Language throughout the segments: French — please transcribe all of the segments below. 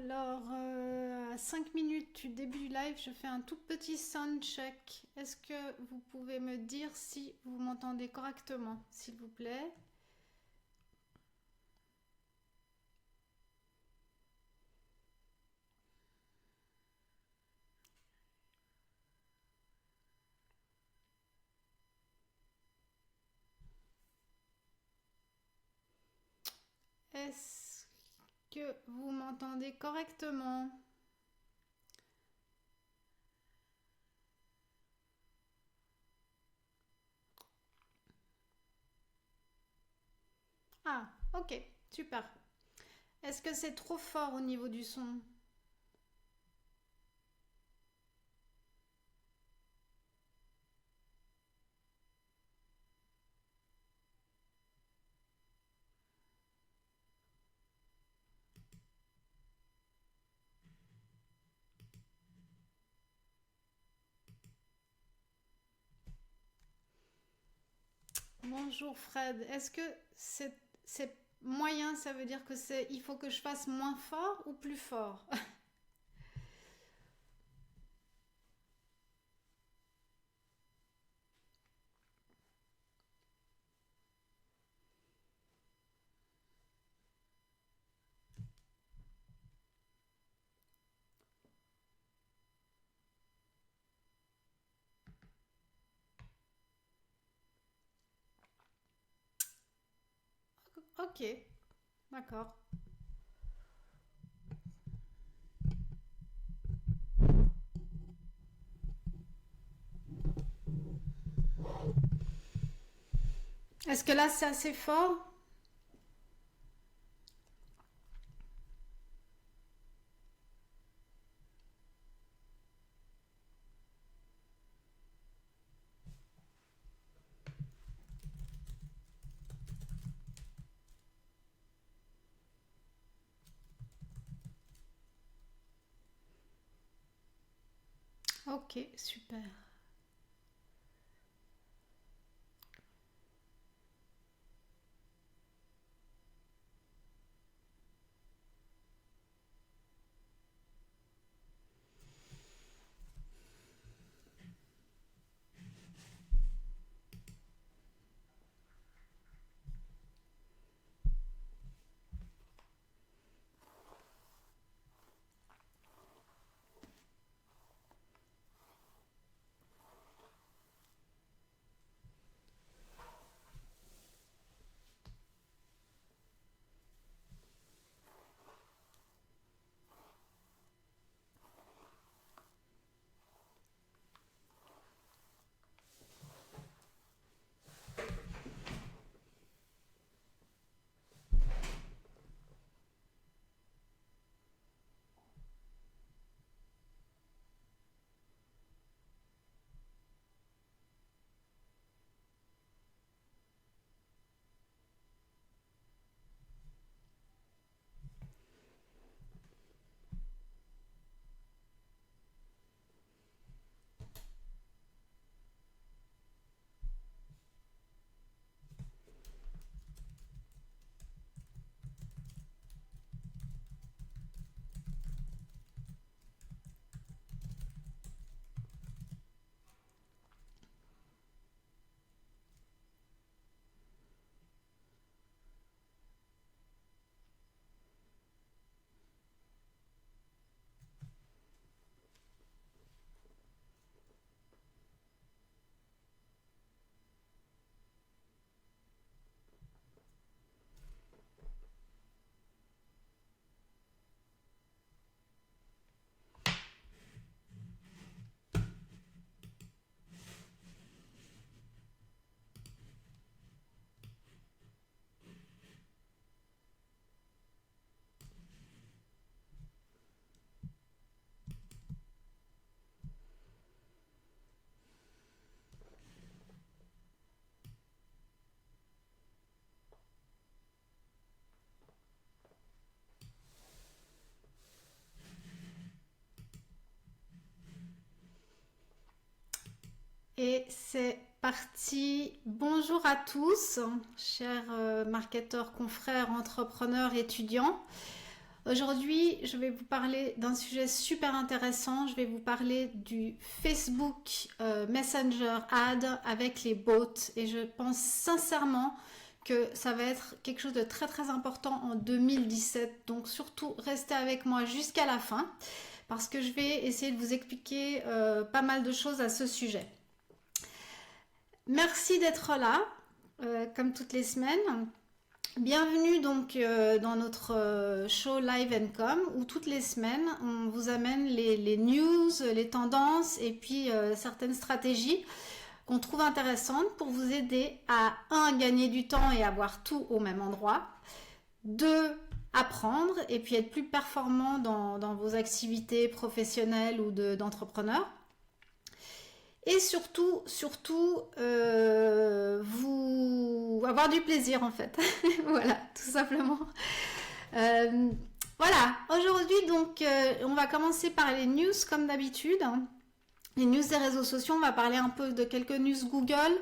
Alors, à 5 minutes du début du live, je fais un tout petit sound check. Est-ce que vous pouvez me dire si vous m'entendez correctement, s'il vous plaît? Est-ce que vous m'entendez correctement? Ah, ok, super. Est-ce que c'est trop fort au niveau du son? Bonjour Fred, est-ce que c'est moyen, ça veut dire que il faut que je fasse moins fort ou plus fort? Ok, d'accord. Est-ce que là c'est assez fort? Ok, super. Et c'est parti. Bonjour à tous, chers marketeurs, confrères, entrepreneurs, étudiants. Aujourd'hui, je vais vous parler d'un sujet super intéressant. Je vais vous parler du Facebook Messenger Ad avec les bots. Et je pense sincèrement que ça va être quelque chose de très très important en 2017. Donc surtout, restez avec moi jusqu'à la fin parce que je vais essayer de vous expliquer pas mal de choses à ce sujet. Merci d'être là, comme toutes les semaines. Bienvenue donc dans notre show Live & Com où toutes les semaines on vous amène les news, les tendances et puis certaines stratégies qu'on trouve intéressantes pour vous aider à 1. Gagner du temps et avoir tout au même endroit, 2. Apprendre et puis être plus performant dans vos activités professionnelles ou d'entrepreneur. Et surtout, vous avoir du plaisir en fait. Voilà, tout simplement. Voilà, aujourd'hui donc on va commencer par les news comme d'habitude. Les news des réseaux sociaux, on va parler un peu de quelques news Google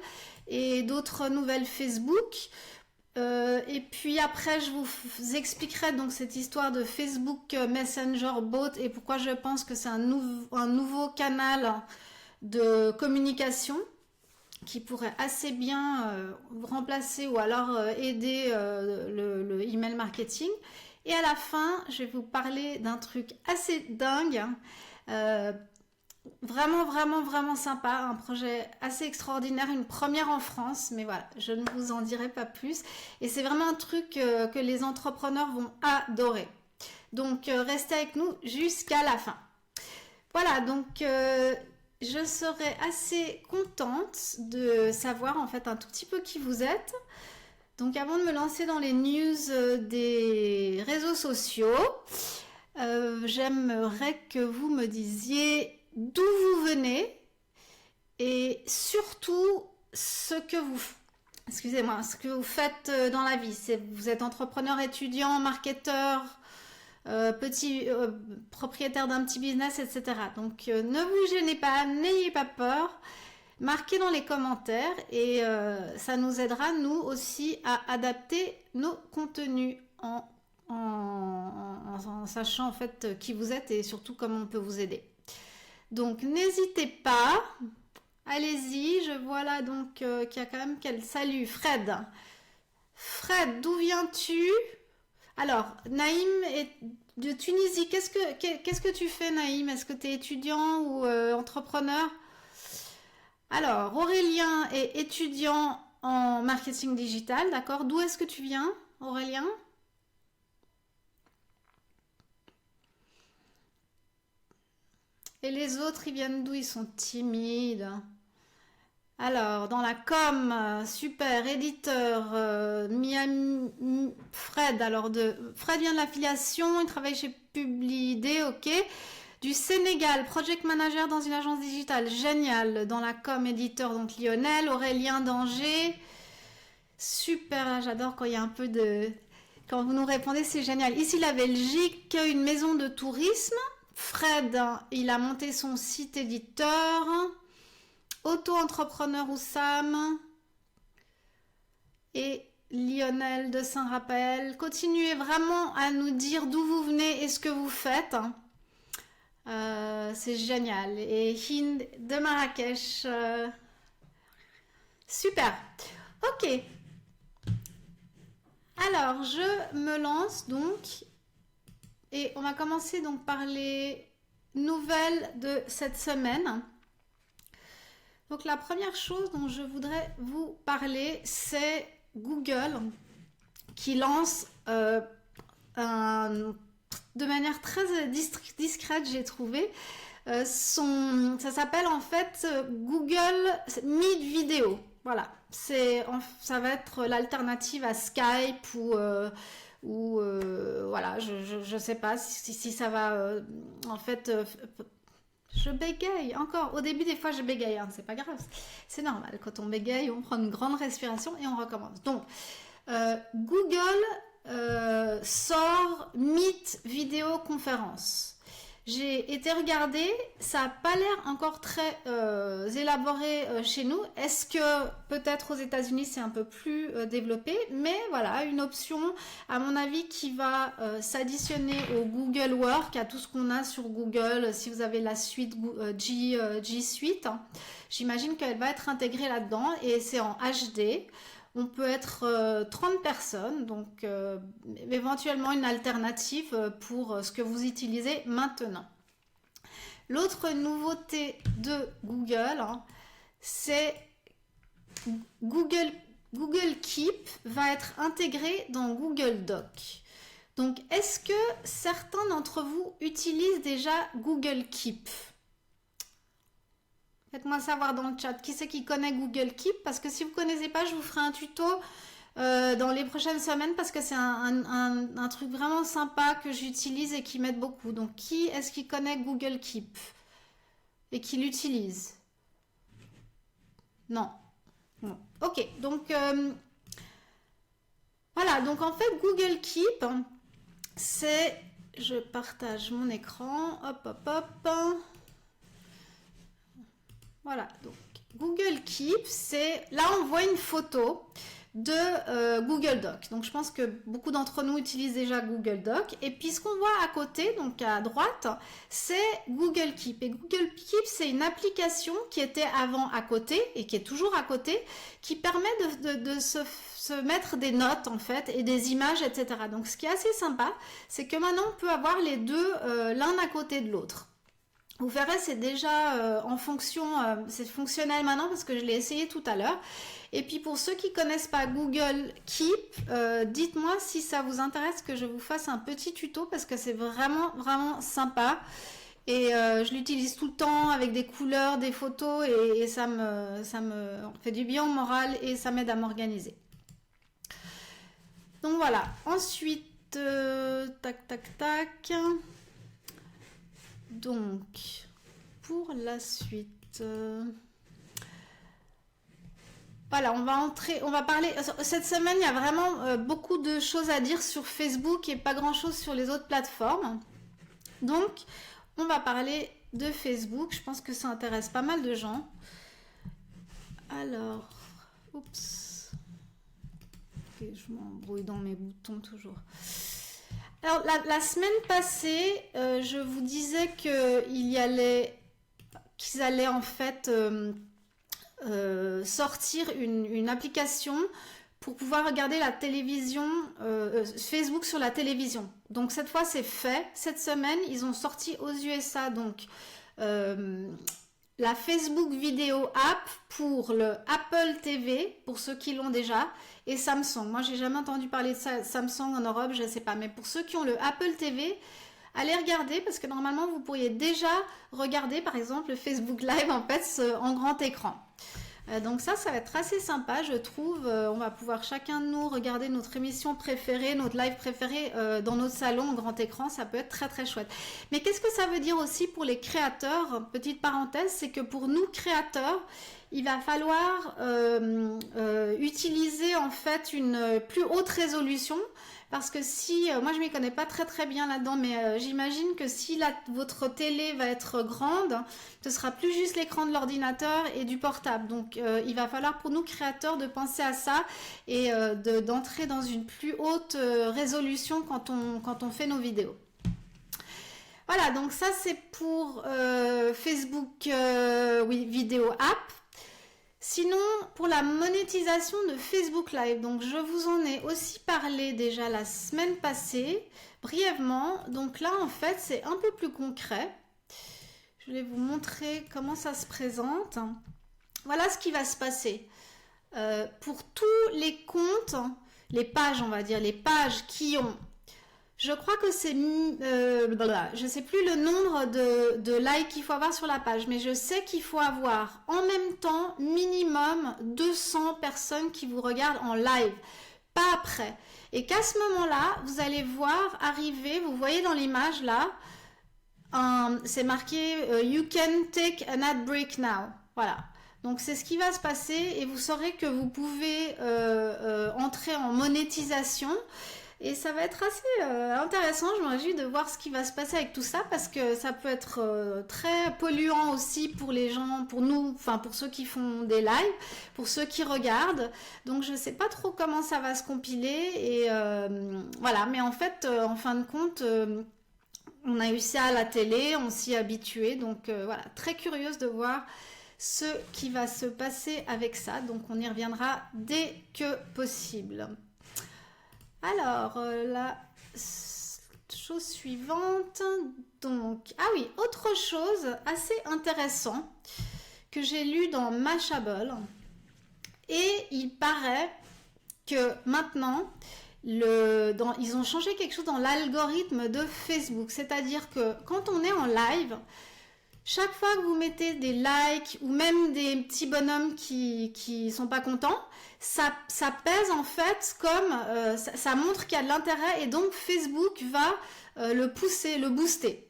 et d'autres nouvelles Facebook. Et puis après, je vous expliquerai donc cette histoire de Facebook Messenger Bot et pourquoi je pense que c'est un nouveau canal de communication qui pourrait assez bien remplacer ou alors aider le email marketing. Et à la fin, je vais vous parler d'un truc assez dingue, vraiment sympa, un projet assez extraordinaire, une première en France, mais voilà, je ne vous en dirai pas plus. Et c'est vraiment un truc que les entrepreneurs vont adorer. Donc restez avec nous jusqu'à la fin. Voilà, donc je serais assez contente de savoir en fait un tout petit peu qui vous êtes. Donc avant de me lancer dans les news des réseaux sociaux, j'aimerais que vous me disiez d'où vous venez et surtout ce que vous faites dans la vie. Vous êtes entrepreneur, étudiant, marketeur, propriétaire d'un petit business, etc. Donc ne vous gênez pas, n'ayez pas peur, marquez dans les commentaires et ça nous aidera nous aussi à adapter nos contenus en sachant en fait qui vous êtes et surtout comment on peut vous aider. Donc n'hésitez pas, allez-y, je vois là donc qu'il y a quand même salut Fred. Fred, d'où viens-tu? Alors, Naïm est de Tunisie. Qu'est-ce que tu fais, Naïm? Est-ce que tu es étudiant ou entrepreneur? Alors, Aurélien est étudiant en marketing digital, d'accord? D'où est-ce que tu viens, Aurélien? Et les autres, ils viennent d'où? Ils sont timides. Alors, dans la com, super, éditeur, Miami, Fred. Alors, Fred vient de l'affiliation, il travaille chez Publidé, ok. Du Sénégal, project manager dans une agence digitale, génial. Dans la com, éditeur, donc Lionel, Aurélien d'Angers. Super, j'adore quand il y a un peu de... Quand vous nous répondez, c'est génial. Ici, la Belgique, une maison de tourisme. Fred, il a monté son site éditeur. Auto-entrepreneur Oussam et Lionel de Saint-Raphaël. Continuez vraiment à nous dire d'où vous venez et ce que vous faites. C'est génial. Et Hind de Marrakech. Super. Ok. Alors, je me lance donc. Et on va commencer donc par les nouvelles de cette semaine. Donc la première chose dont je voudrais vous parler, c'est Google qui lance de manière très discrète, j'ai trouvé, ça s'appelle en fait Google Meet Video. Voilà, ça va être l'alternative à Skype ou voilà, je sais pas si ça va en fait... Je bégaye encore. Au début, des fois, je bégaye. Hein. C'est pas grave. C'est normal. Quand on bégaye, on prend une grande respiration et on recommence. Donc, Google sort Meet vidéoconférence. J'ai été regarder, ça n'a pas l'air encore très élaboré chez nous. Est-ce que peut-être aux États-Unis c'est un peu plus développé, mais voilà, une option à mon avis qui va s'additionner au Google Work, à tout ce qu'on a sur Google. Si vous avez la suite G Suite, hein, j'imagine qu'elle va être intégrée là-dedans et c'est en HD. On peut être 30 personnes, donc éventuellement une alternative pour ce que vous utilisez maintenant. L'autre nouveauté de Google, hein, c'est Google Keep va être intégré dans Google Doc. Donc, est-ce que certains d'entre vous utilisent déjà Google Keep ? Faites-moi savoir dans le chat qui c'est qui connaît Google Keep, parce que si vous ne connaissez pas, je vous ferai un tuto dans les prochaines semaines, parce que c'est un truc vraiment sympa que j'utilise et qui m'aide beaucoup. Donc, qui est-ce qui connaît Google Keep et qui l'utilise? Non. Bon. Ok, donc voilà, donc en fait Google Keep, c'est, je partage mon écran, hop hop hop. Voilà, donc Google Keep, c'est, là on voit une photo de Google Doc. Donc je pense que beaucoup d'entre nous utilisent déjà Google Doc. Et puis ce qu'on voit à côté, donc à droite, c'est Google Keep. Et Google Keep, c'est une application qui était avant à côté et qui est toujours à côté, qui permet de se mettre des notes en fait et des images, etc. Donc ce qui est assez sympa, c'est que maintenant on peut avoir les deux l'un à côté de l'autre. Vous verrez, c'est déjà en fonction, c'est fonctionnel maintenant parce que je l'ai essayé tout à l'heure. Et puis pour ceux qui ne connaissent pas Google Keep, dites-moi si ça vous intéresse que je vous fasse un petit tuto parce que c'est vraiment, vraiment sympa. Et je l'utilise tout le temps avec des couleurs, des photos et ça me fait du bien au moral et ça m'aide à m'organiser. Donc voilà, ensuite, tac, tac, tac. Donc, pour la suite, voilà, on va parler, cette semaine, il y a vraiment beaucoup de choses à dire sur Facebook et pas grand-chose sur les autres plateformes. Donc, on va parler de Facebook, je pense que ça intéresse pas mal de gens. Alors, oups, okay, je m'embrouille dans mes boutons toujours. Alors, la semaine passée, je vous disais qu'ils allaient en fait sortir une application pour pouvoir regarder la télévision, Facebook sur la télévision. Donc cette fois, c'est fait. Cette semaine, ils ont sorti aux USA donc la Facebook Vidéo App pour le Apple TV, pour ceux qui l'ont déjà, et Samsung. Moi, j'ai jamais entendu parler de ça, Samsung en Europe, je ne sais pas. Mais pour ceux qui ont le Apple TV, allez regarder parce que normalement, vous pourriez déjà regarder, par exemple, le Facebook Live en fait en grand écran. Donc ça va être assez sympa, je trouve. On va pouvoir chacun de nous regarder notre émission préférée, notre live préféré dans notre salon en grand écran. Ça peut être très très chouette. Mais qu'est-ce que ça veut dire aussi pour les créateurs? Petite parenthèse, c'est que pour nous créateurs, il va falloir utiliser en fait une plus haute résolution. Parce que si, moi je ne m'y connais pas très très bien là-dedans, mais j'imagine que si votre télé va être grande, ce sera plus juste l'écran de l'ordinateur et du portable. Donc il va falloir pour nous créateurs de penser à ça et d'entrer dans une plus haute résolution quand on fait nos vidéos. Voilà, donc ça c'est pour Facebook Vidéo App. Sinon, pour la monétisation de Facebook Live, donc je vous en ai aussi parlé déjà la semaine passée, brièvement. Donc là, en fait, c'est un peu plus concret. Je vais vous montrer comment ça se présente. Voilà ce qui va se passer. Pour tous les comptes, les pages, on va dire, les pages qui ont... Je crois que c'est, je ne sais plus le nombre de likes qu'il faut avoir sur la page, mais je sais qu'il faut avoir en même temps minimum 200 personnes qui vous regardent en live, pas après. Et qu'à ce moment-là, vous allez voir arriver, vous voyez dans l'image là, c'est marqué You can take an ad break now. Voilà. Donc c'est ce qui va se passer et vous saurez que vous pouvez entrer en monétisation. Et ça va être assez intéressant. Je me réjouis de voir ce qui va se passer avec tout ça parce que ça peut être très polluant aussi pour les gens, pour nous, enfin pour ceux qui font des lives, pour ceux qui regardent. Donc je sais pas trop comment ça va se compiler et voilà. Mais en fait, en fin de compte, on a eu ça à la télé, on s'y est habitué. Donc voilà, très curieuse de voir ce qui va se passer avec ça. Donc on y reviendra dès que possible. Alors, la chose suivante, donc, ah oui, autre chose assez intéressant que j'ai lu dans Mashable, et il paraît que maintenant, ils ont changé quelque chose dans l'algorithme de Facebook, c'est-à-dire que quand on est en live, chaque fois que vous mettez des likes ou même des petits bonhommes qui sont pas contents, ça pèse en fait comme ça montre qu'il y a de l'intérêt et donc Facebook va le pousser, le booster.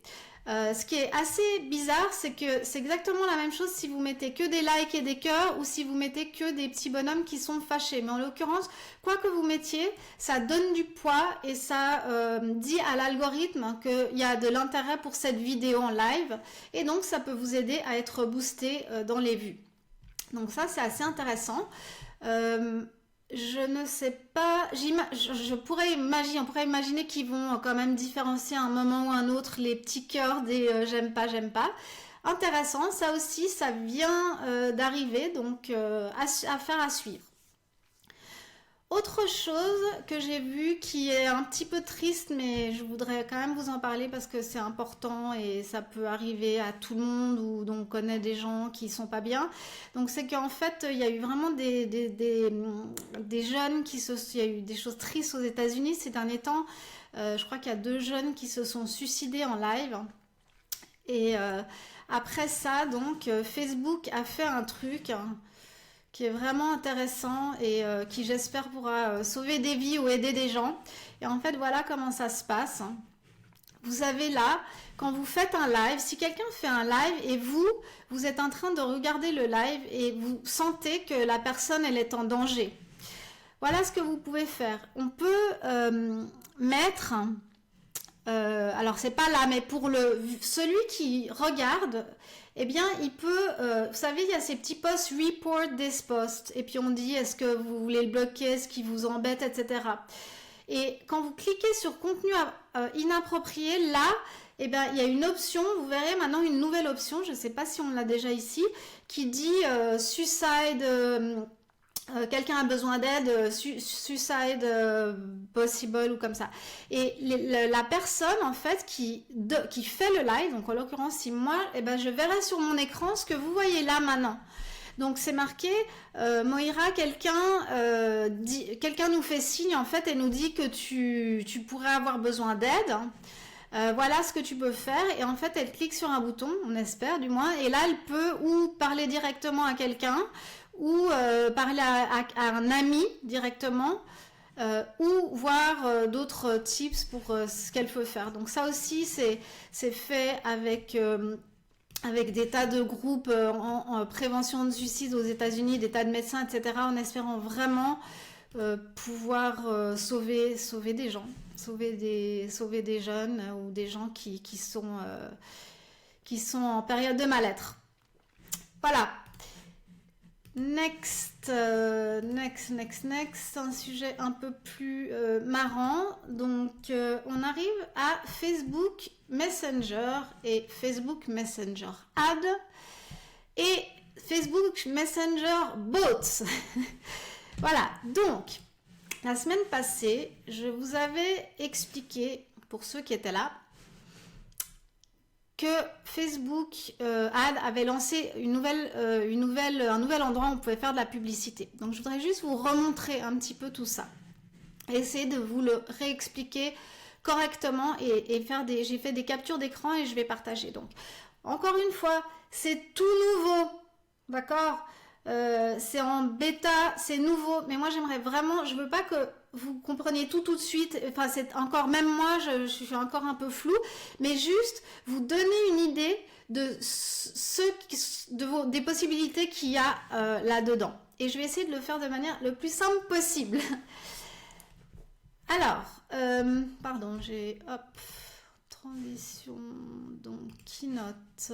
Ce qui est assez bizarre, c'est que c'est exactement la même chose si vous mettez que des likes et des cœurs ou si vous mettez que des petits bonhommes qui sont fâchés. Mais en l'occurrence, quoi que vous mettiez, ça donne du poids et ça dit à l'algorithme qu'il y a de l'intérêt pour cette vidéo en live. Et donc, ça peut vous aider à être boosté dans les vues. Donc ça, c'est assez intéressant. Je ne sais pas, on pourrait imaginer qu'ils vont quand même différencier à un moment ou un autre les petits cœurs des j'aime pas. Intéressant, ça aussi, ça vient d'arriver, donc affaire à suivre. Autre chose que j'ai vu qui est un petit peu triste, mais je voudrais quand même vous en parler parce que c'est important et ça peut arriver à tout le monde ou dont on connaît des gens qui sont pas bien. Donc c'est qu'en fait, il y a eu vraiment des jeunes il y a eu des choses tristes aux États-Unis ces derniers temps. Je crois qu'il y a 2 jeunes qui se sont suicidés en live. Et après ça, donc, Facebook a fait un truc qui est vraiment intéressant et qui j'espère pourra sauver des vies ou aider des gens. Et en fait, voilà comment ça se passe. Vous avez là, quand vous faites un live, si quelqu'un fait un live et vous êtes en train de regarder le live et vous sentez que la personne, elle est en danger. Voilà ce que vous pouvez faire. On peut mettre... alors c'est pas là, mais pour celui qui regarde, eh bien il peut, vous savez, il y a ces petits posts report this post, et puis on dit est-ce que vous voulez le bloquer, est-ce qu'il vous embête, etc. Et quand vous cliquez sur contenu inapproprié, là, eh bien il y a une option, vous verrez maintenant une nouvelle option, je ne sais pas si on l'a déjà ici, qui dit suicide. Quelqu'un a besoin d'aide, suicide possible ou comme ça. Et la personne en fait qui fait le live, donc en l'occurrence si moi, eh ben, je verrai sur mon écran ce que vous voyez là maintenant. Donc c'est marqué Moira, quelqu'un nous fait signe en fait et nous dit que tu pourrais avoir besoin d'aide. Voilà ce que tu peux faire et en fait elle clique sur un bouton, on espère du moins, et là elle peut ou parler directement à quelqu'un ou parler à un ami directement ou voir d'autres tips pour ce qu'elle peut faire. Donc ça aussi c'est fait avec des tas de groupes en prévention de suicide aux États-Unis, des tas de médecins, etc., en espérant vraiment pouvoir sauver des gens, sauver des jeunes ou des gens qui sont en période de mal-être. Voilà. Next, un sujet un peu plus marrant. Donc, on arrive à Facebook Messenger et Facebook Messenger Ad et Facebook Messenger Bots. Voilà, donc, la semaine passée, je vous avais expliqué, pour ceux qui étaient là, que Facebook Ad avait lancé un nouvel endroit où on pouvait faire de la publicité. Donc je voudrais juste vous remontrer un petit peu tout ça. Essayer de vous le réexpliquer correctement et j'ai fait des captures d'écran et je vais partager. Donc encore une fois, c'est tout nouveau, d'accord ? C'est en bêta, c'est nouveau, mais moi j'aimerais vraiment, je veux pas que vous compreniez tout de suite, enfin c'est encore, même moi je suis encore un peu floue, mais juste vous donner une idée de des possibilités qu'il y a là-dedans. Et je vais essayer de le faire de manière le plus simple possible. Alors, pardon, j'ai, hop, transition, donc, keynote.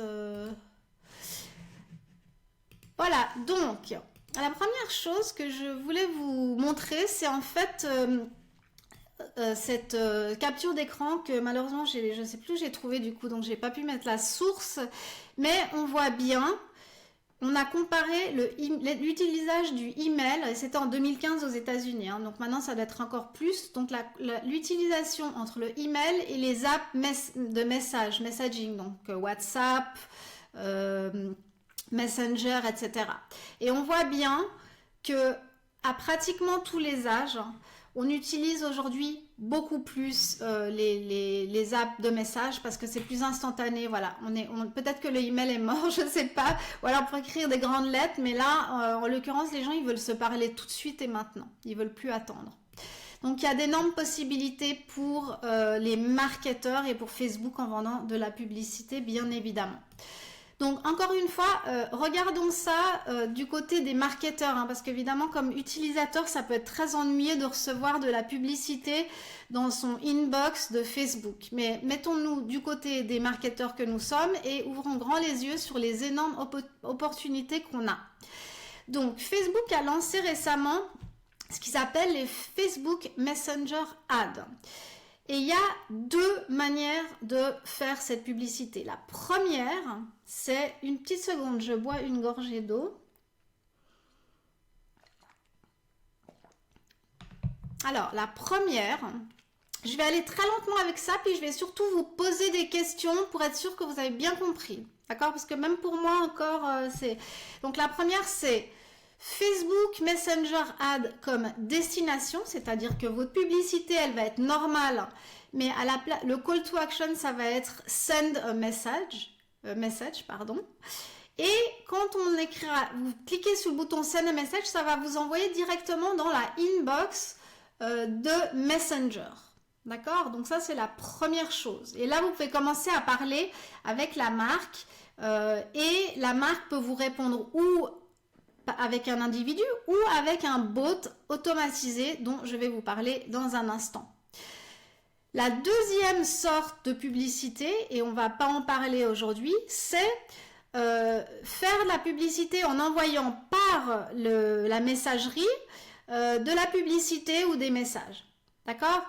Voilà, donc, la première chose que je voulais vous montrer, c'est en fait cette capture d'écran que malheureusement, je ne sais plus, j'ai trouvé du coup, donc j'ai pas pu mettre la source, mais on voit bien. On a comparé l'utilisation du email, et c'était en 2015 aux États-Unis, hein, donc maintenant ça doit être encore plus. Donc l'utilisation entre le email et les apps de messaging, donc WhatsApp, Messenger, etc. Et on voit bien que à pratiquement tous les âges, on utilise aujourd'hui beaucoup plus les apps de messages parce que c'est plus instantané. Voilà, peut-être que le email est mort, je ne sais pas. Ou alors pour écrire des grandes lettres, mais là, en l'occurrence, les gens, ils veulent se parler tout de suite et maintenant. Ils veulent plus attendre. Donc, il y a d'énormes possibilités pour les marketeurs et pour Facebook en vendant de la publicité, bien évidemment. Donc, encore une fois, regardons ça du côté des marketeurs, hein, parce qu'évidemment, comme utilisateur, ça peut être très ennuyeux de recevoir de la publicité dans son inbox de Facebook. Mais mettons-nous du côté des marketeurs que nous sommes et ouvrons grand les yeux sur les énormes opportunités qu'on a. Donc, Facebook a lancé récemment ce qui s'appelle les Facebook Messenger Ads. Et il y a deux manières de faire cette publicité. La première, c'est une petite seconde, je bois une gorgée d'eau. Alors, la première, je vais aller très lentement avec ça, puis je vais surtout vous poser des questions pour être sûr que vous avez bien compris. D'accord? Parce que même pour moi encore, c'est... Donc, la première, c'est Facebook Messenger Ad comme destination, c'est-à-dire que votre publicité, elle va être normale, mais le call to action, ça va être send a message, Et quand on écrira, vous cliquez sur le bouton send a message, ça va vous envoyer directement dans la inbox de Messenger. D'accord? Donc ça, c'est la première chose. Et là, vous pouvez commencer à parler avec la marque et la marque peut vous répondre ou avec un individu ou avec un bot automatisé dont je vais vous parler dans un instant. La deuxième sorte de publicité, et on ne va pas en parler aujourd'hui, c'est faire de la publicité en envoyant par la messagerie de la publicité ou des messages. D'accord ?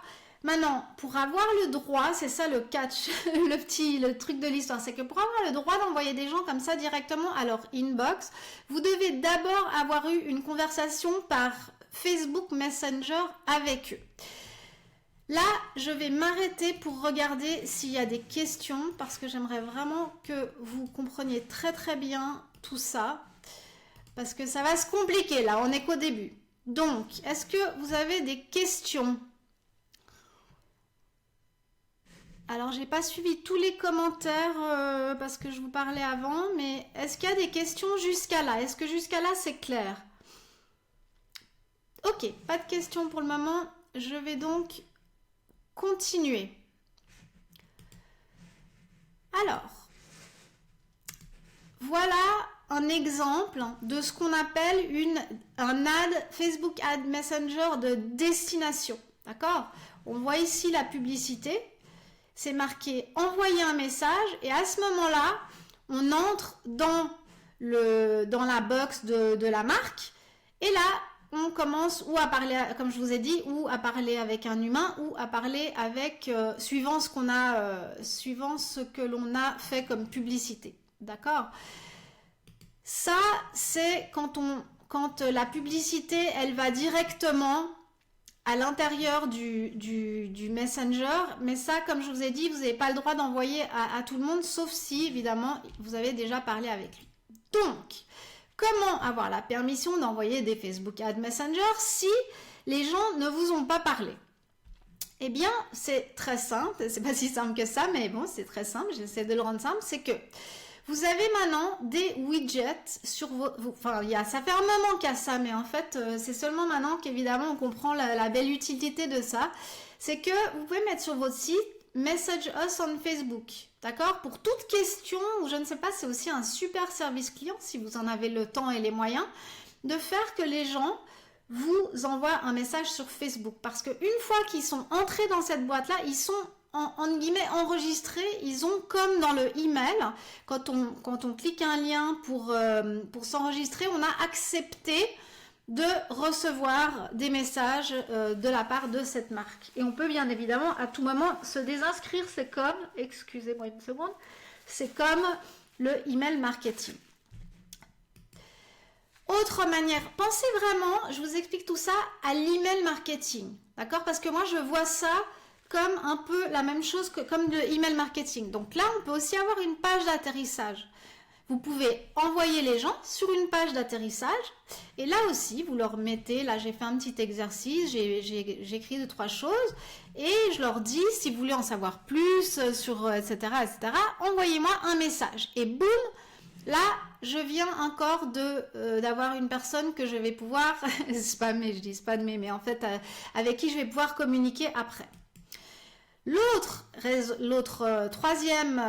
Maintenant, pour avoir le droit, c'est ça le catch, le truc de l'histoire, c'est que pour avoir le droit d'envoyer des gens comme ça directement à leur inbox, vous devez d'abord avoir eu une conversation par Facebook Messenger avec eux. Là, je vais m'arrêter pour regarder s'il y a des questions, parce que j'aimerais vraiment que vous compreniez très très bien tout ça, parce que ça va se compliquer là, on n'est qu'au début. Donc, est-ce que vous avez des questions ? Alors, j'ai pas suivi tous les commentaires parce que je vous parlais avant, mais est-ce qu'il y a des questions jusqu'à là? Est-ce que jusqu'à là, c'est clair? Ok, pas de questions pour le moment. Je vais donc continuer. Alors, voilà un exemple de ce qu'on appelle un ad Facebook Ad Messenger de destination. D'accord? On voit ici la publicité. C'est marqué envoyer un message et à ce moment-là, on entre dans la box de la marque et là, on commence ou à parler, comme je vous ai dit, ou à parler avec un humain ou à parler avec, suivant ce que l'on a fait comme publicité. D'accord ? Ça, c'est quand la publicité, elle va directement à l'intérieur du Messenger, mais ça, comme je vous ai dit, vous n'avez pas le droit d'envoyer à tout le monde, sauf si, évidemment, vous avez déjà parlé avec lui. Donc, comment avoir la permission d'envoyer des Facebook Ad Messenger si les gens ne vous ont pas parlé? Eh bien, c'est très simple, c'est pas si simple que ça, mais bon, c'est très simple, j'essaie de le rendre simple, c'est que vous avez maintenant des widgets sur ça fait un moment qu'il y a ça, mais en fait, c'est seulement maintenant qu'évidemment on comprend la belle utilité de ça. C'est que vous pouvez mettre sur votre site Message Us on Facebook. D'accord? Pour toute question, ou je ne sais pas, c'est aussi un super service client, si vous en avez le temps et les moyens, de faire que les gens vous envoie un message sur Facebook. Parce qu'une fois qu'ils sont entrés dans cette boîte-là, ils sont en guillemets enregistrés. Ils ont comme dans le email, quand on clique un lien pour s'enregistrer, on a accepté de recevoir des messages de la part de cette marque. Et on peut bien évidemment à tout moment se désinscrire. C'est comme, excusez-moi une seconde, c'est comme le email marketing. Autre manière, pensez vraiment, je vous explique tout ça, à l'email marketing, d'accord? Parce que moi, je vois ça comme un peu la même chose que comme le email marketing. Donc là, on peut aussi avoir une page d'atterrissage. Vous pouvez envoyer les gens sur une page d'atterrissage et là aussi, vous leur mettez, là j'ai fait un petit exercice, j'ai écrit 2-3 choses et je leur dis, si vous voulez en savoir plus sur etc., etc., envoyez-moi un message. Et boum, là, je viens encore d'avoir une personne que je vais pouvoir spammer, je dis spammer, mais en fait, avec qui je vais pouvoir communiquer après. L'autre troisième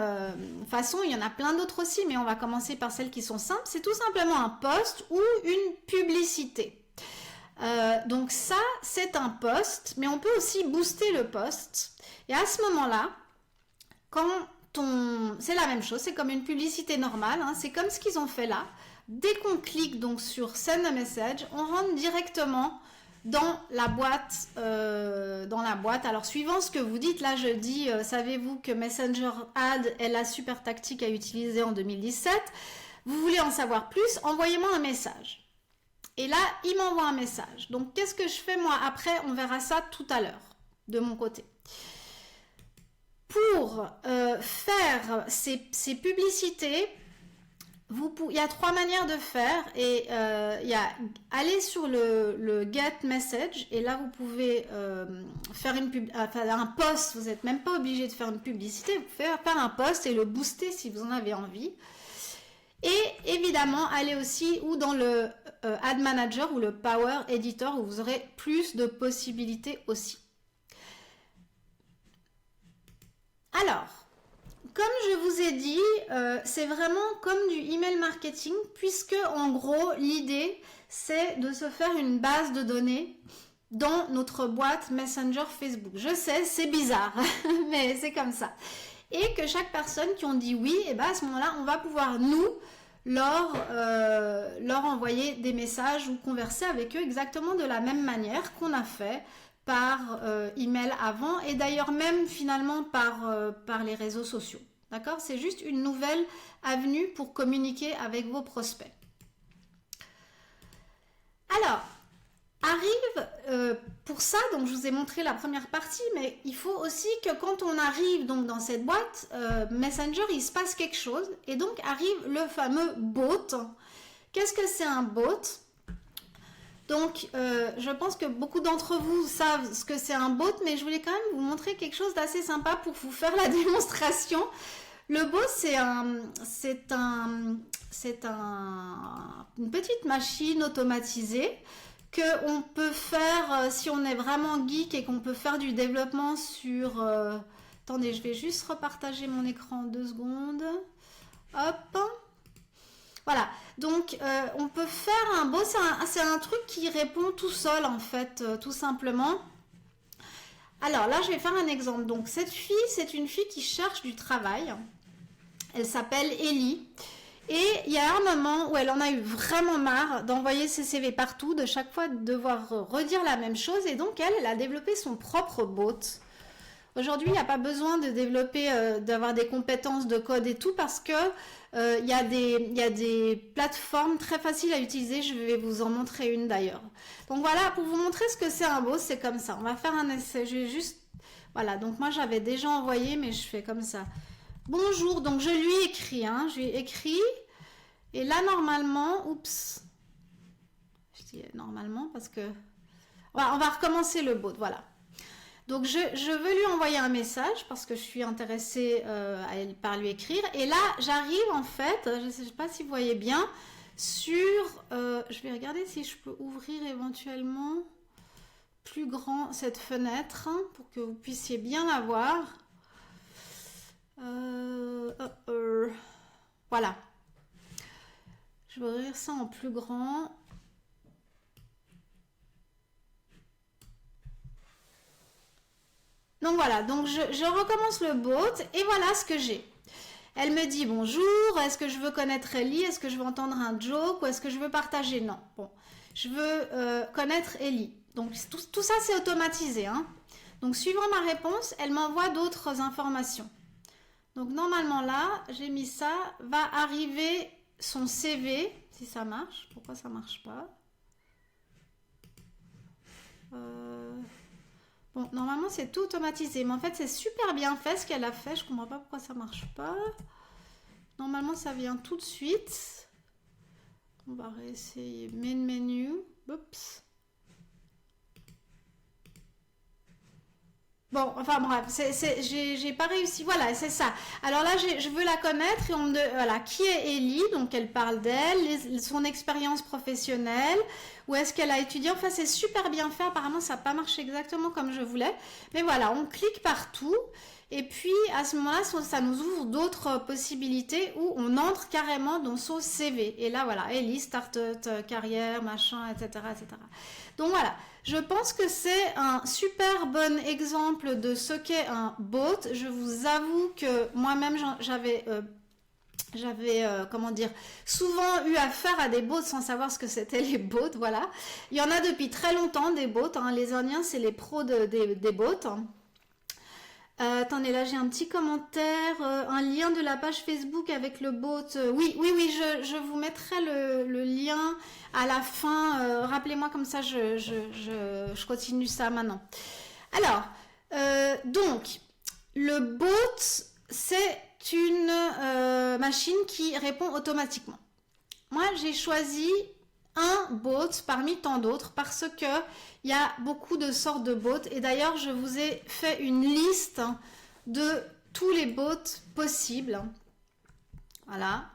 façon, il y en a plein d'autres aussi, mais on va commencer par celles qui sont simples, c'est tout simplement un post ou une publicité. Donc ça, c'est un post, mais on peut aussi booster le post. Et à ce moment-là, c'est la même chose, c'est comme une publicité normale, hein, c'est comme ce qu'ils ont fait là. Dès qu'on clique donc sur Send a Message, on rentre directement dans la boîte. Alors suivant ce que vous dites, là je dis, savez-vous que Messenger Ad est la super tactique à utiliser en 2017? Vous voulez en savoir plus? Envoyez-moi un message. Et là, il m'envoie un message. Donc qu'est-ce que je fais moi après? On verra ça tout à l'heure, de mon côté. Pour faire ces publicités, il y a 3 manières de faire et il y a aller sur le Get Message et là vous pouvez faire un post. Vous n'êtes même pas obligé de faire une publicité, vous pouvez faire un post et le booster si vous en avez envie. Et évidemment aller aussi ou dans le Ad Manager ou le Power Editor où vous aurez plus de possibilités aussi. Alors, comme je vous ai dit, c'est vraiment comme du email marketing puisque en gros l'idée c'est de se faire une base de données dans notre boîte Messenger Facebook. Je sais, c'est bizarre, mais c'est comme ça. Et que chaque personne qui ont dit oui, et ben à ce moment-là, on va pouvoir nous leur envoyer des messages ou converser avec eux exactement de la même manière qu'on a fait par email avant et d'ailleurs même finalement par les réseaux sociaux. D'accord? C'est juste une nouvelle avenue pour communiquer avec vos prospects. Alors, arrive pour ça, donc je vous ai montré la première partie, mais il faut aussi que quand on arrive donc dans cette boîte, Messenger, il se passe quelque chose et donc arrive le fameux bot. Qu'est-ce que c'est un bot? Donc, je pense que beaucoup d'entre vous savent ce que c'est un bot, mais je voulais quand même vous montrer quelque chose d'assez sympa pour vous faire la démonstration. Le bot, c'est une petite machine automatisée qu'on peut faire si on est vraiment geek et qu'on peut faire du développement sur... Attendez, je vais juste repartager mon écran 2 secondes. Hop. Voilà, donc on peut faire un bot, c'est un truc qui répond tout seul en fait, tout simplement. Alors là, je vais faire un exemple. Donc cette fille, c'est une fille qui cherche du travail. Elle s'appelle Ellie. Et il y a un moment où elle en a eu vraiment marre d'envoyer ses CV partout, de chaque fois devoir redire la même chose. Et donc elle a développé son propre bot. Aujourd'hui, il n'y a pas besoin de développer, d'avoir des compétences de code et tout parce que il y a des plateformes très faciles à utiliser. Je vais vous en montrer une d'ailleurs. Donc voilà, pour vous montrer ce que c'est un bot, c'est comme ça. On va faire un essai. Je vais juste... Voilà, donc moi j'avais déjà envoyé, mais je fais comme ça. Bonjour, donc je lui écris, hein, je lui écris. Et là, normalement, oups. Je dis normalement parce que... Voilà, on va recommencer le bot, voilà. Donc, je veux lui envoyer un message parce que je suis intéressée par lui écrire. Et là, j'arrive en fait, je ne sais pas si vous voyez bien, sur... je vais regarder si je peux ouvrir éventuellement plus grand cette fenêtre pour que vous puissiez bien la voir. Voilà. Je vais ouvrir ça en plus grand. Donc voilà, donc je recommence le bot et voilà ce que j'ai. Elle me dit bonjour, est-ce que je veux connaître Ellie, est-ce que je veux entendre un joke ou est-ce que je veux partager? Non, bon, je veux connaître Ellie. Donc tout ça c'est automatisé, hein. Donc suivant ma réponse, elle m'envoie d'autres informations. Donc normalement là, j'ai mis ça, va arriver son CV, si ça marche. Pourquoi ça marche pas? Bon, normalement c'est tout automatisé, mais en fait c'est super bien fait ce qu'elle a fait. Je comprends pas pourquoi ça marche pas. Normalement ça vient tout de suite. On va réessayer main menu. Oups. Bon, enfin bref, j'ai pas réussi. Voilà, c'est ça. Alors là, je veux la connaître et voilà, qui est Ellie? Donc elle parle d'elle, son expérience professionnelle, où est-ce qu'elle a étudié. Enfin, c'est super bien fait. Apparemment, ça n'a pas marché exactement comme je voulais. Mais voilà, on clique partout. Et puis, à ce moment-là, ça nous ouvre d'autres possibilités où on entre carrément dans son CV. Et là, voilà, Ellie, start-up, carrière, machin, etc., etc. Donc voilà, je pense que c'est un super bon exemple de ce qu'est un bot. Je vous avoue que moi-même, j'avais comment dire, souvent eu affaire à des bots sans savoir ce que c'était les bots, voilà. Il y en a depuis très longtemps des bots, hein. Les Indiens, c'est les pros des bots. Attendez, là j'ai un petit commentaire, un lien de la page Facebook avec le bot. Oui, je vous mettrai le lien à la fin. Rappelez-moi comme ça, je continue ça maintenant. Alors, donc, le bot, c'est une machine qui répond automatiquement. Moi, j'ai choisi un bot parmi tant d'autres parce que il y a beaucoup de sortes de bots et d'ailleurs je vous ai fait une liste de tous les bots possibles, voilà,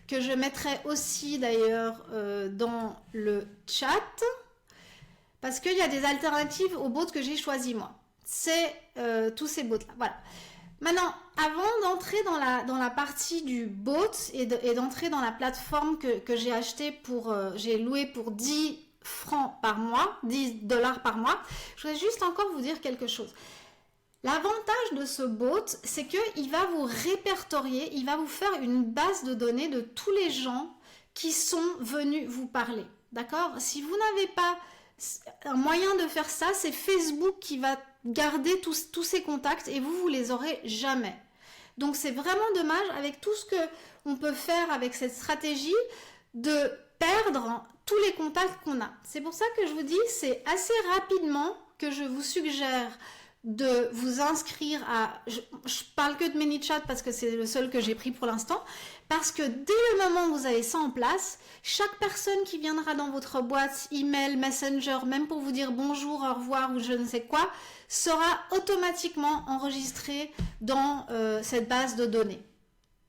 que je mettrai aussi d'ailleurs dans le chat parce qu'il y a des alternatives aux bots que j'ai choisi moi. C'est tous ces bots là, voilà. Maintenant, avant d'entrer dans la partie du bot et d'entrer dans la plateforme que j'ai acheté j'ai loué pour 10 francs par mois, 10 dollars par mois, je voudrais juste encore vous dire quelque chose. L'avantage de ce bot, c'est qu'il va vous répertorier, il va vous faire une base de données de tous les gens qui sont venus vous parler. D'accord? Si vous n'avez pas un moyen de faire ça, c'est Facebook qui va garder tous ces contacts et vous les aurez jamais. Donc c'est vraiment dommage avec tout ce que on peut faire avec cette stratégie de perdre tous les contacts qu'on a. C'est pour ça que je vous dis, c'est assez rapidement que je vous suggère de vous inscrire à... Je parle que de ManyChat parce que c'est le seul que j'ai pris pour l'instant. Parce que dès le moment où vous avez ça en place, chaque personne qui viendra dans votre boîte, email, messenger, même pour vous dire bonjour, au revoir ou je ne sais quoi, sera automatiquement enregistrée dans cette base de données.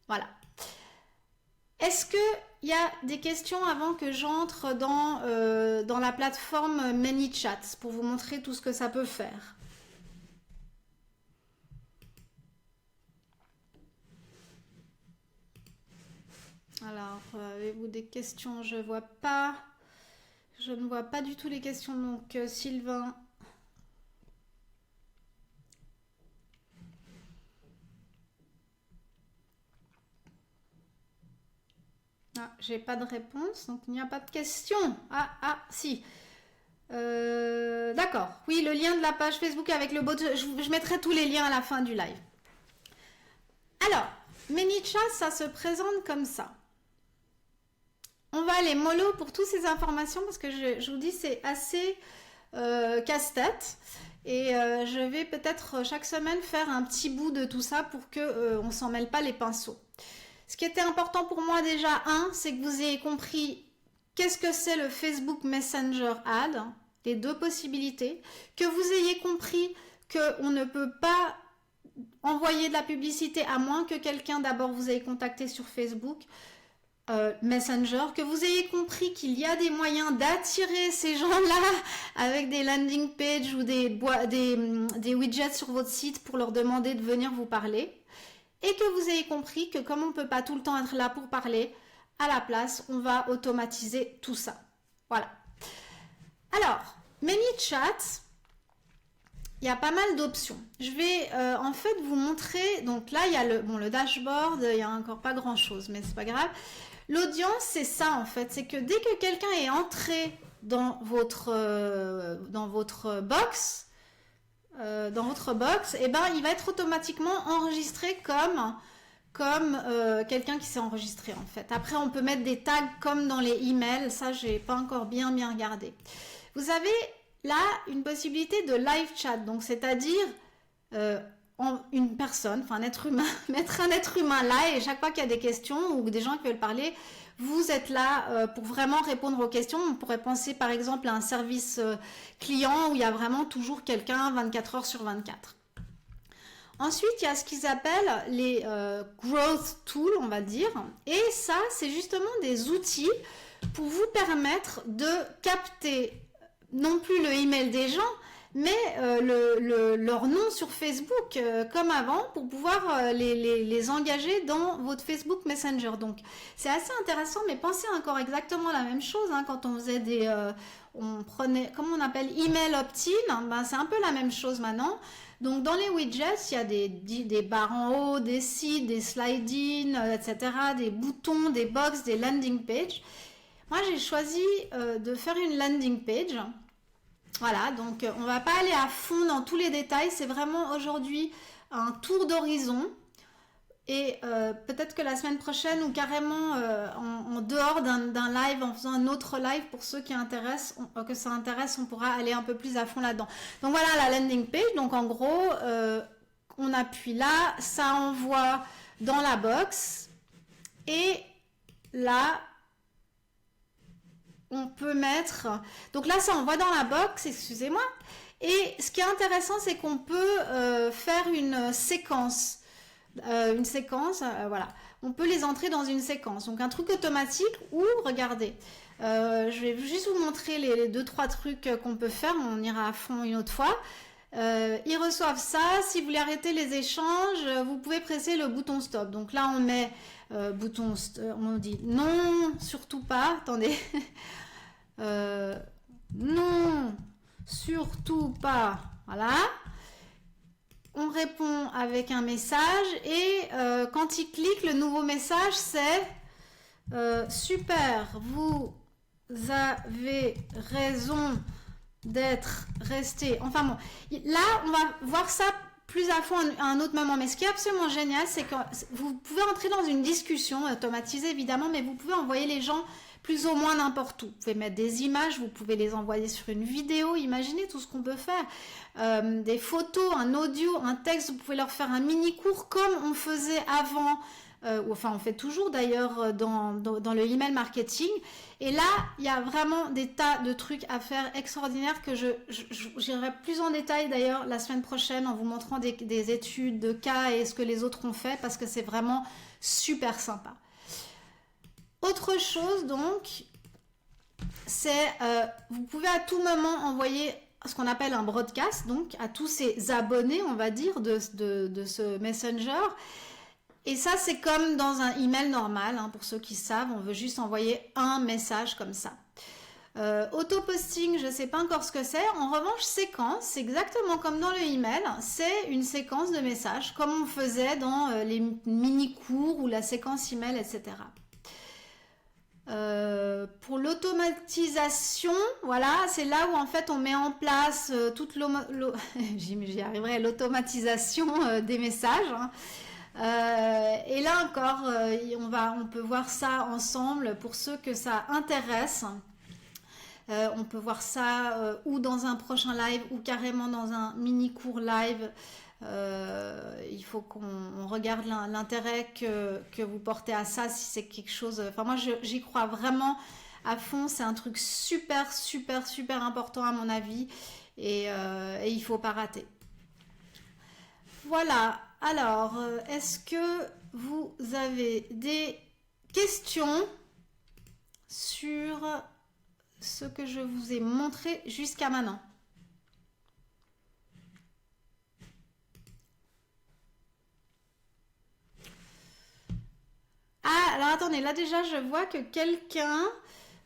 Voilà. Est-ce qu'il y a des questions avant que j'entre dans la plateforme ManyChat pour vous montrer tout ce que ça peut faire? Alors, avez-vous des questions? Je ne vois pas du tout les questions. Donc, Sylvain. Ah, j'ai pas de réponse, donc il n'y a pas de question. Si. D'accord. Oui, le lien de la page Facebook avec le bot. Je mettrai tous les liens à la fin du live. Alors, ManyChat, ça se présente comme ça. On va aller mollo pour toutes ces informations parce que je vous dis c'est assez casse-tête et je vais peut-être chaque semaine faire un petit bout de tout ça pour que on s'en mêle pas les pinceaux. Ce qui était important pour moi déjà, c'est que vous ayez compris qu'est-ce que c'est le Facebook Messenger Ad, les deux possibilités, que vous ayez compris qu'on ne peut pas envoyer de la publicité à moins que quelqu'un d'abord vous ait contacté sur Facebook Messenger, que vous ayez compris qu'il y a des moyens d'attirer ces gens-là avec des landing pages ou des widgets sur votre site pour leur demander de venir vous parler et que vous ayez compris que comme on ne peut pas tout le temps être là pour parler, à la place, on va automatiser tout ça. Voilà. Alors, ManyChat, il y a pas mal d'options. Je vais en fait vous montrer, donc là il y a le dashboard, il n'y a encore pas grand chose, mais c'est pas grave. L'audience, c'est ça en fait, c'est que dès que quelqu'un est entré dans votre box, et ben, il va être automatiquement enregistré comme quelqu'un qui s'est enregistré en fait. Après, on peut mettre des tags comme dans les emails, ça j'ai pas encore bien regardé. Vous avez là une possibilité de live chat, donc c'est-à-dire une personne, enfin un être humain, mettre un être humain là et chaque fois qu'il y a des questions ou des gens qui veulent parler, vous êtes là pour vraiment répondre aux questions. On pourrait penser par exemple à un service client où il y a vraiment toujours quelqu'un 24 heures sur 24. Ensuite, il y a ce qu'ils appellent les growth tools, on va dire. Et ça, c'est justement des outils pour vous permettre de capter non plus le email des gens, mais leur nom sur Facebook comme avant pour pouvoir les engager dans votre Facebook Messenger. Donc c'est assez intéressant, mais pensez encore exactement la même chose hein, quand on faisait on prenait, comment on appelle, email opt-in, ben, c'est un peu la même chose maintenant. Donc dans les widgets, il y a des barres en haut, des sites, des slide-in, etc., des boutons, des box, des landing pages. Moi j'ai choisi de faire une landing page. Voilà, donc on va pas aller à fond dans tous les détails, c'est vraiment aujourd'hui un tour d'horizon et peut-être que la semaine prochaine ou carrément en dehors d'un live, en faisant un autre live pour ceux que ça intéresse, on pourra aller un peu plus à fond là-dedans. Donc voilà la landing page, donc en gros on appuie là, ça envoie dans la box et là on peut mettre, donc là ça envoie dans la box, excusez-moi, et ce qui est intéressant c'est qu'on peut faire une séquence, voilà, on peut les entrer dans une séquence, donc un truc automatique ou regardez, je vais juste vous montrer les 2-3 trucs qu'on peut faire, on ira à fond une autre fois. Ils reçoivent ça, si vous voulez arrêter les échanges, vous pouvez presser le bouton stop, donc là on met on dit non, surtout pas, attendez, non, surtout pas, voilà, on répond avec un message et quand il clique, le nouveau message c'est super, vous avez raison d'être resté, enfin bon, là on va voir ça plus à fond à un autre moment, mais ce qui est absolument génial, c'est que vous pouvez entrer dans une discussion automatisée évidemment, mais vous pouvez envoyer les gens plus ou moins n'importe où. Vous pouvez mettre des images, vous pouvez les envoyer sur une vidéo, imaginez tout ce qu'on peut faire, des photos, un audio, un texte, vous pouvez leur faire un mini cours comme on faisait avant, enfin on fait toujours d'ailleurs dans le email marketing, et là il y a vraiment des tas de trucs à faire extraordinaires que j'irai plus en détail d'ailleurs la semaine prochaine en vous montrant des études de cas et ce que les autres ont fait parce que c'est vraiment super sympa. Autre chose donc, c'est vous pouvez à tout moment envoyer ce qu'on appelle un broadcast donc à tous ces abonnés on va dire de ce messenger. Et ça, c'est comme dans un email normal, hein, pour ceux qui savent, on veut juste envoyer un message comme ça. Auto-posting, je ne sais pas encore ce que c'est. En revanche, séquence, c'est exactement comme dans le email. C'est une séquence de messages, comme on faisait dans les mini-cours ou la séquence email, etc. Pour l'automatisation, voilà, c'est là où en fait on met en place toute j'y arriverai, l'automatisation des messages. Hein. Et là encore, on peut voir ça ensemble pour ceux que ça intéresse. On peut voir ça ou dans un prochain live ou carrément dans un mini cours live. Il faut qu'on regarde l'intérêt que vous portez à ça, si c'est quelque chose. Enfin, moi, j'y crois vraiment à fond. C'est un truc super important à mon avis et il ne faut pas rater. Voilà. Alors, est-ce que vous avez des questions sur ce que je vous ai montré jusqu'à maintenant? Ah, alors attendez, là déjà je vois que quelqu'un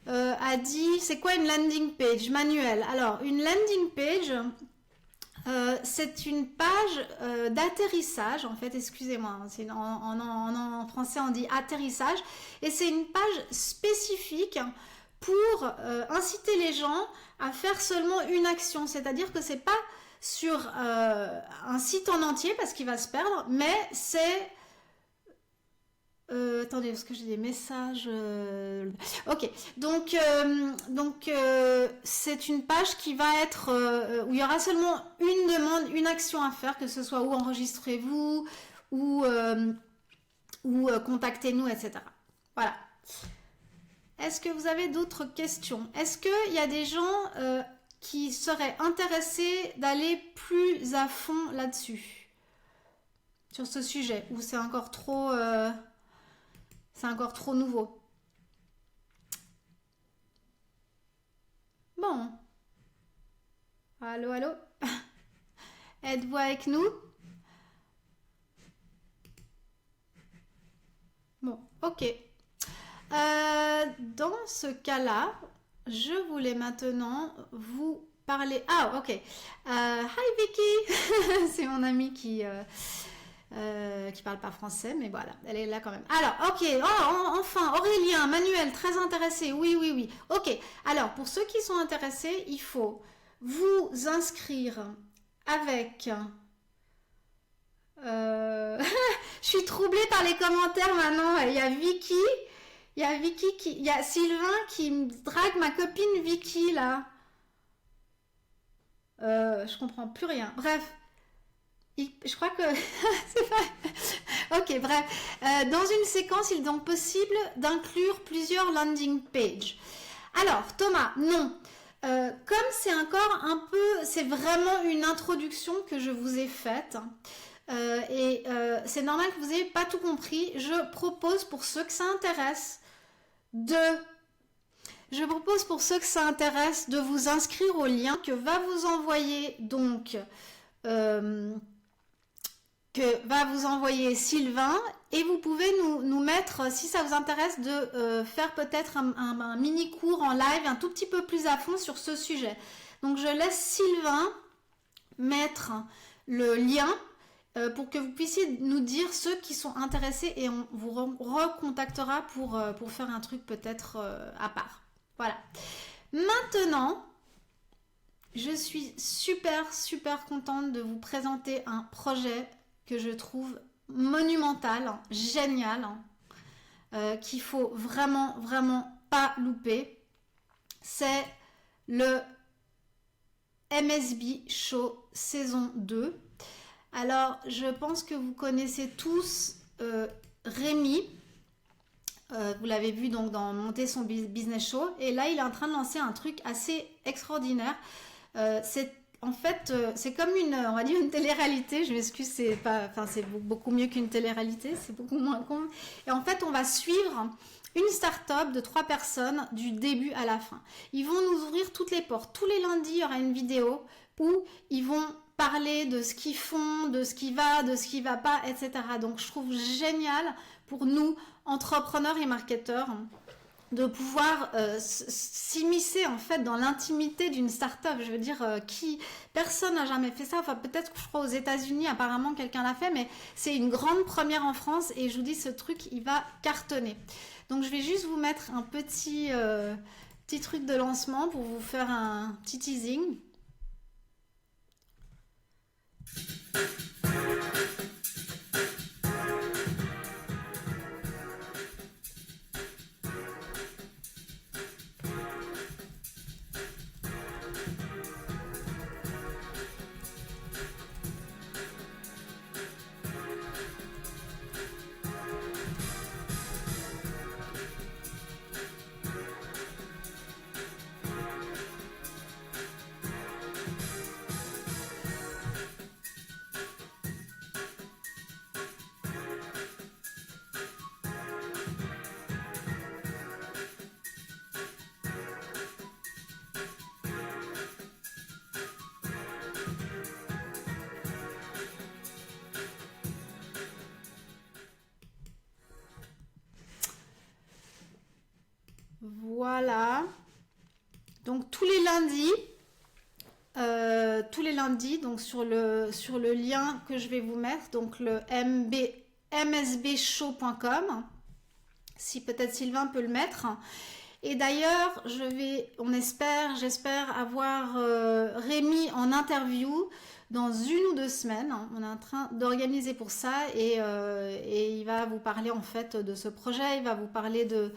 a dit, c'est quoi une landing page manuelle? Alors, une landing page, C'est une page d'atterrissage, en fait, excusez-moi, en français on dit atterrissage, et c'est une page spécifique pour inciter les gens à faire seulement une action, c'est-à-dire que c'est pas sur un site en entier parce qu'il va se perdre, mais c'est attendez, parce que j'ai des messages. Ok, donc c'est une page qui va être où il y aura seulement une demande, une action à faire, que ce soit où enregistrez-vous ou contactez-nous, etc. Voilà. Est-ce que vous avez d'autres questions? Est-ce qu'il y a des gens qui seraient intéressés d'aller plus à fond là-dessus, sur ce sujet, ou c'est encore trop nouveau? Bon, allô, allô. Êtes-vous avec nous? Bon, ok. Dans ce cas-là, je voulais maintenant vous parler. Ah, ok. Hi Vicky, c'est mon amie qui parle pas français, mais voilà, elle est là quand même. Alors, ok. Oh, enfin, Aurélien, Manuel, très intéressé. Oui, oui, oui. Ok. Alors, pour ceux qui sont intéressés, il faut vous inscrire avec. Je suis troublée par les commentaires maintenant. Il y a Vicky. Il y a Sylvain qui me drague ma copine Vicky là. Je comprends plus rien. Bref, je crois que c'est pas. Ok, bref. Dans une séquence, il est donc possible d'inclure plusieurs landing pages. Alors, Thomas, non. Comme c'est encore un peu, c'est vraiment une introduction que je vous ai faite. C'est normal que vous n'ayez pas tout compris. Je propose pour ceux que ça intéresse de vous inscrire au lien que va vous envoyer donc Sylvain, et vous pouvez nous mettre, si ça vous intéresse, de faire peut-être un mini cours en live un tout petit peu plus à fond sur ce sujet. Donc je laisse Sylvain mettre le lien pour que vous puissiez nous dire ceux qui sont intéressés, et on vous recontactera pour faire un truc peut-être à part. Voilà. Maintenant, je suis super contente de vous présenter un projet que je trouve monumental, génial, qu'il faut vraiment pas louper. C'est le MSB Show saison 2. Alors, je pense que vous connaissez tous Rémi. Vous l'avez vu donc dans Monter son business show. Et là, il est en train de lancer un truc assez extraordinaire. C'est comme on va dire une télé-réalité. Je m'excuse, c'est beaucoup mieux qu'une télé-réalité. C'est beaucoup moins con. Et en fait, on va suivre une start-up de 3 personnes du début à la fin. Ils vont nous ouvrir toutes les portes. Tous les lundis, il y aura une vidéo où ils vont parler de ce qu'ils font, de ce qui va, de ce qui va pas, etc. Donc je trouve génial pour nous, entrepreneurs et marketeurs, de pouvoir s'immiscer en fait dans l'intimité d'une start-up. Je veux dire, personne n'a jamais fait ça. Enfin, peut-être que je crois aux États-Unis, apparemment quelqu'un l'a fait, mais c'est une grande première en France, et je vous dis, ce truc, il va cartonner. Donc je vais juste vous mettre un petit truc de lancement pour vous faire un petit teasing. Voilà. Donc tous les lundis, tous les lundis, donc sur le lien que je vais vous mettre, donc le msbshow.com, si peut-être Sylvain peut le mettre. Et d'ailleurs, j'espère avoir Rémi en interview dans 1 ou 2 semaines. On est en train d'organiser pour ça et il va vous parler en fait de ce projet, il va vous parler de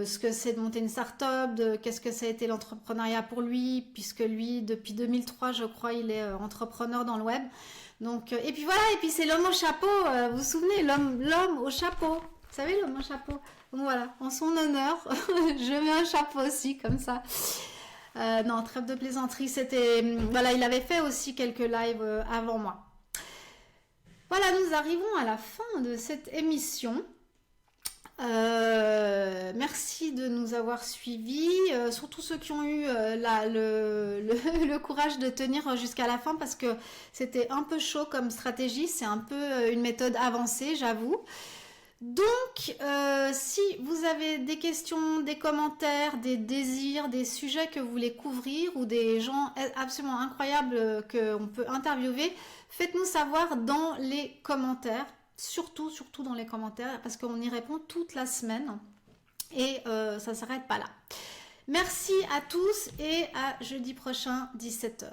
ce que c'est de monter une start-up, de qu'est-ce que ça a été l'entrepreneuriat pour lui, puisque lui, depuis 2003, je crois, il est entrepreneur dans le web. Donc, et puis voilà, et puis c'est l'homme au chapeau, vous vous souvenez, l'homme au chapeau, vous savez, l'homme au chapeau. Donc voilà, en son honneur, je mets un chapeau aussi, comme ça. Non, trêve de plaisanterie, voilà, il avait fait aussi quelques lives avant moi. Voilà, nous arrivons à la fin de cette émission. Merci de nous avoir suivis, surtout ceux qui ont eu le courage de tenir jusqu'à la fin, parce que c'était un peu chaud comme stratégie, c'est un peu une méthode avancée, j'avoue. Donc, si vous avez des questions, des commentaires, des désirs, des sujets que vous voulez couvrir ou des gens absolument incroyables qu'on peut interviewer, faites-nous savoir dans les commentaires, surtout dans les commentaires, parce qu'on y répond toute la semaine et ça ne s'arrête pas là. Merci à tous et à jeudi prochain, 17 h.